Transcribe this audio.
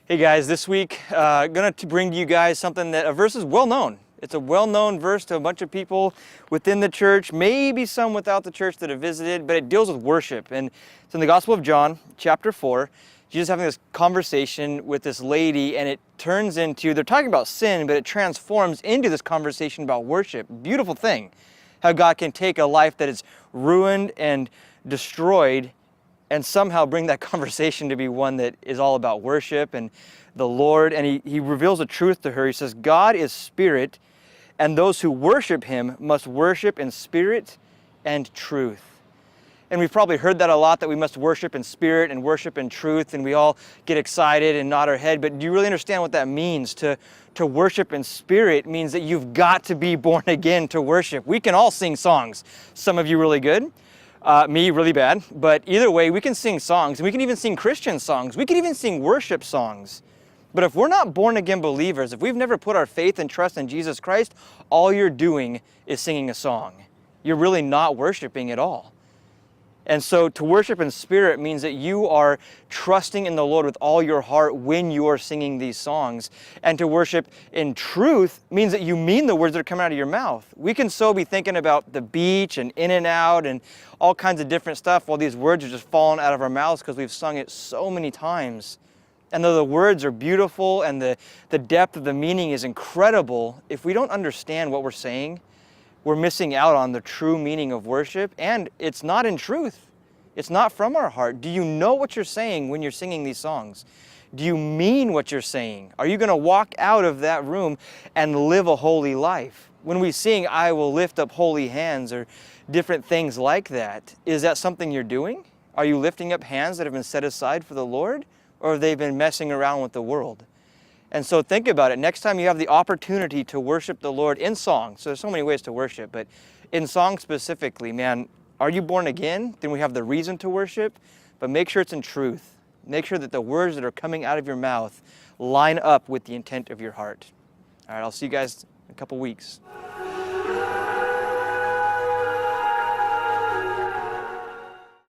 Hey guys, this week gonna bring to you guys something that a verse is well known. It's a well-known verse to a bunch of people within the church, maybe some without the church that have visited, but it deals with worship. And it's in the Gospel of John, chapter 4. Jesus having this conversation with this lady, and it turns into, they're talking about sin, but it transforms into this conversation about worship. Beautiful thing, how God can take a life that is ruined and destroyed and somehow bring that conversation to be one that is all about worship and the Lord. And he reveals a truth to her. He says, God is spirit, and those who worship him must worship in spirit and truth. And we've probably heard that a lot, that we must worship in spirit and worship in truth, and we all get excited and nod our head. But do you really understand what that means? To worship in spirit means that you've got to be born again to worship. We can all sing songs. Some of you really good. Me, really bad. But either way, we can sing songs, and we can even sing Christian songs. We can even sing worship songs. But if we're not born again believers, if we've never put our faith and trust in Jesus Christ, all you're doing is singing a song. You're really not worshiping at all. And so to worship in spirit means that you are trusting in the Lord with all your heart when you are singing these songs. And to worship in truth means that you mean the words that are coming out of your mouth. We can so be thinking about the beach and in and out and all kinds of different stuff while these words are just falling out of our mouths because we've sung it so many times. And though the words are beautiful and the depth of the meaning is incredible, if we don't understand what we're saying, we're missing out on the true meaning of worship, and it's not in truth. It's not from our heart. Do you know what you're saying when you're singing these songs? Do you mean what you're saying? Are you going to walk out of that room and live a holy life? When we sing, I will lift up holy hands, or different things like that, is that something you're doing? Are you lifting up hands that have been set aside for the Lord, or have they been messing around with the world? And so think about it. Next time you have the opportunity to worship the Lord in song, so there's so many ways to worship, but in song specifically, man, are you born again? Then we have the reason to worship, but make sure it's in truth. Make sure that the words that are coming out of your mouth line up with the intent of your heart. All right, I'll see you guys in a couple weeks.